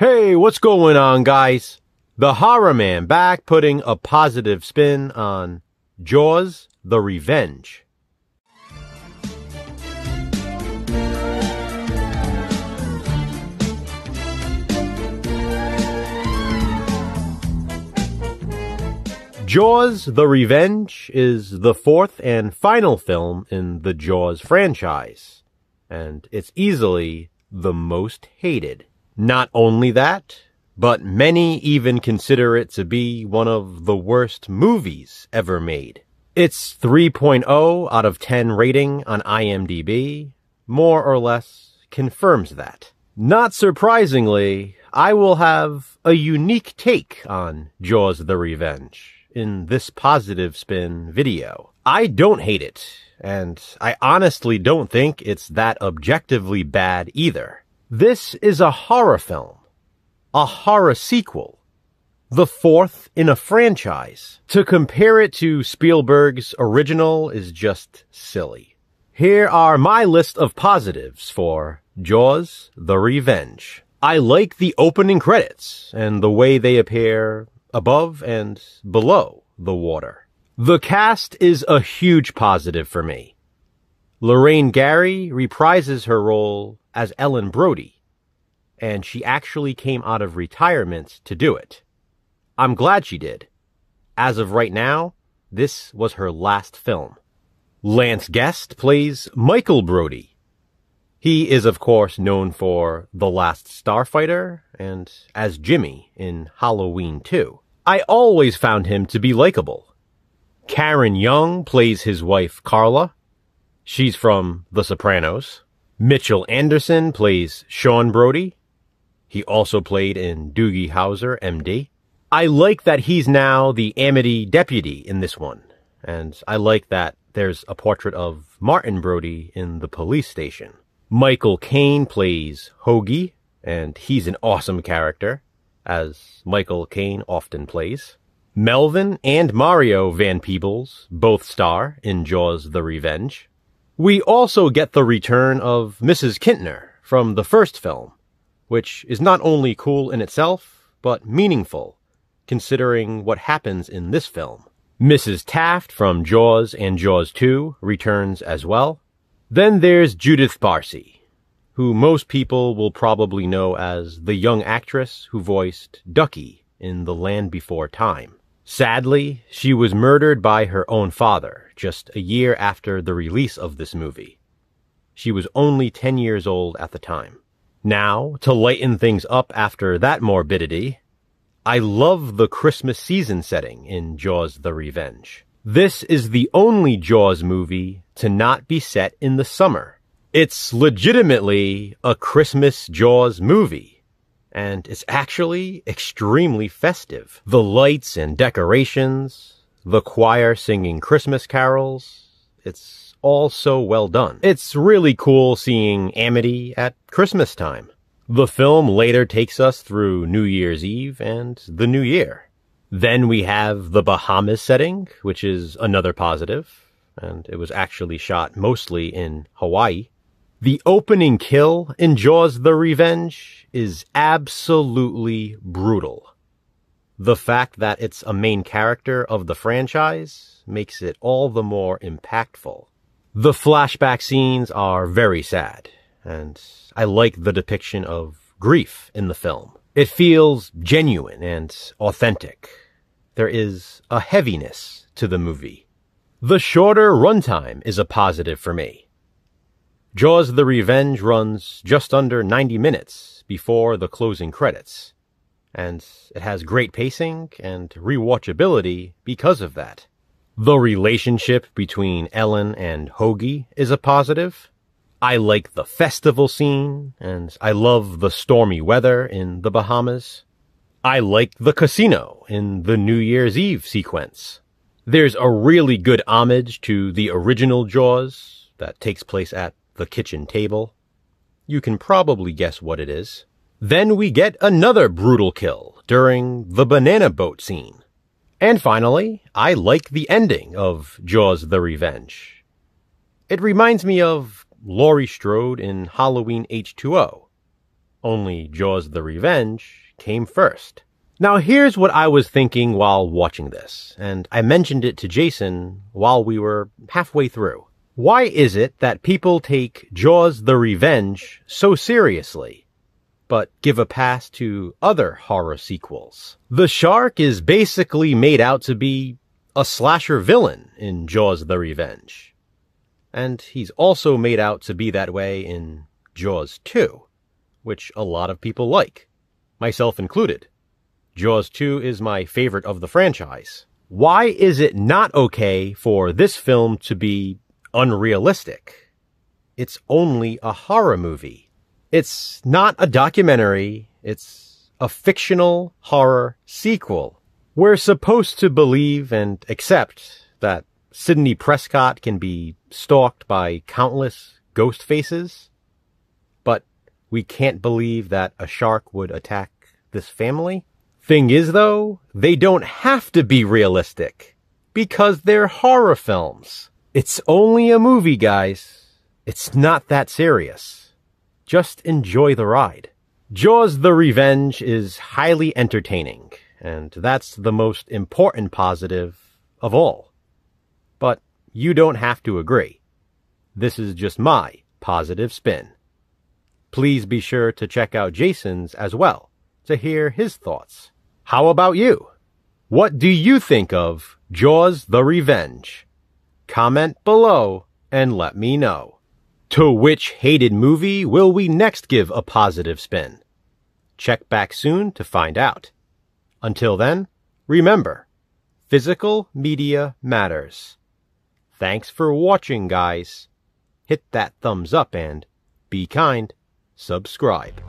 Hey, what's going on, guys? The Horror Man back putting a positive spin on Jaws: The Revenge. Jaws: The Revenge is the fourth and final film in the Jaws franchise, and it's easily the most hated. Not only that, but many even consider it to be one of the worst movies ever made. Its 3.0 out of 10 rating on IMDb more or less confirms that. Not surprisingly, I will have a unique take on Jaws: The Revenge in this positive spin video. I don't hate it, and I honestly don't think it's that objectively bad either. This is a horror film, a horror sequel, the fourth in a franchise. To compare it to Spielberg's original is just silly. Here are my list of positives for Jaws: The Revenge. I like the opening credits and the way they appear above and below the water. The cast is a huge positive for me. Lorraine Gary reprises her role as Ellen Brody, and she actually came out of retirement to do it. I'm glad she did. As of right now, this was her last film. Lance Guest plays Michael Brody. He is, of course, known for The Last Starfighter and as Jimmy in Halloween 2. I always found him to be likable. Karen Young plays his wife Carla. She's from The Sopranos. Mitchell Anderson plays Sean Brody. He also played in Doogie Howser, MD. I like that he's now the Amity deputy in this one, and I like that there's a portrait of Martin Brody in the police station. Michael Caine plays Hoagie, and he's an awesome character, as Michael Caine often plays. Melvin and Mario Van Peebles both star in Jaws: The Revenge. We also get the return of Mrs. Kintner from the first film, which is not only cool in itself, but meaningful, considering what happens in this film. Mrs. Taft from Jaws and Jaws 2 returns as well. Then there's Judith Barcy, who most people will probably know as the young actress who voiced Ducky in The Land Before Time. Sadly, she was murdered by her own father just a year after the release of this movie. She was only 10 years old at the time. Now, to lighten things up after that morbidity, I love the Christmas season setting in Jaws: The Revenge. This is the only Jaws movie to not be set in the summer. It's legitimately a Christmas Jaws movie. And it's actually extremely festive. The lights and decorations, the choir singing Christmas carols, it's all so well done. It's really cool seeing Amity at Christmas time. The film later takes us through New Year's Eve and the New Year. Then we have the Bahamas setting, which is another positive, and it was actually shot mostly in Hawaii. The opening kill in Jaws: The Revenge is absolutely brutal. The fact that it's a main character of the franchise makes it all the more impactful. The flashback scenes are very sad, and I like the depiction of grief in the film. It feels genuine and authentic. There is a heaviness to the movie. The shorter runtime is a positive for me. Jaws: The Revenge runs just under 90 minutes before the closing credits, and it has great pacing and rewatchability because of that. The relationship between Ellen and Hoagie is a positive. I like the festival scene, and I love the stormy weather in the Bahamas. I like the casino in the New Year's Eve sequence. There's a really good homage to the original Jaws that takes place at the kitchen table. You can probably guess what it is. Then we get another brutal kill during the banana boat scene. And finally, I like the ending of Jaws: The Revenge. It reminds me of Laurie Strode in Halloween H2O. Only Jaws the Revenge came first. Now here's what I was thinking while watching this, and I mentioned it to Jason while we were halfway through. Why is it that people take Jaws the Revenge so seriously, but give a pass to other horror sequels? The shark is basically made out to be a slasher villain in Jaws the Revenge. And he's also made out to be that way in Jaws 2, which a lot of people like, myself included. Jaws 2 is my favorite of the franchise. Why is it not okay for this film to be unrealistic? It's only a horror movie. It's not a documentary. It's a fictional horror sequel. We're supposed to believe and accept that Sidney Prescott can be stalked by countless ghost faces, but we can't believe that a shark would attack this family. Thing is, though, they don't have to be realistic, because they're horror films. It's only a movie, guys. It's not that serious. Just enjoy the ride. Jaws the Revenge is highly entertaining, and that's the most important positive of all. But you don't have to agree. This is just my positive spin. Please be sure to check out Jason's as well to hear his thoughts. How about you? What do you think of Jaws the Revenge? Comment below and let me know. To which hated movie will we next give a positive spin? Check back soon to find out. Until then, remember, physical media matters. Thanks for watching, guys. Hit that thumbs up and, be kind, subscribe.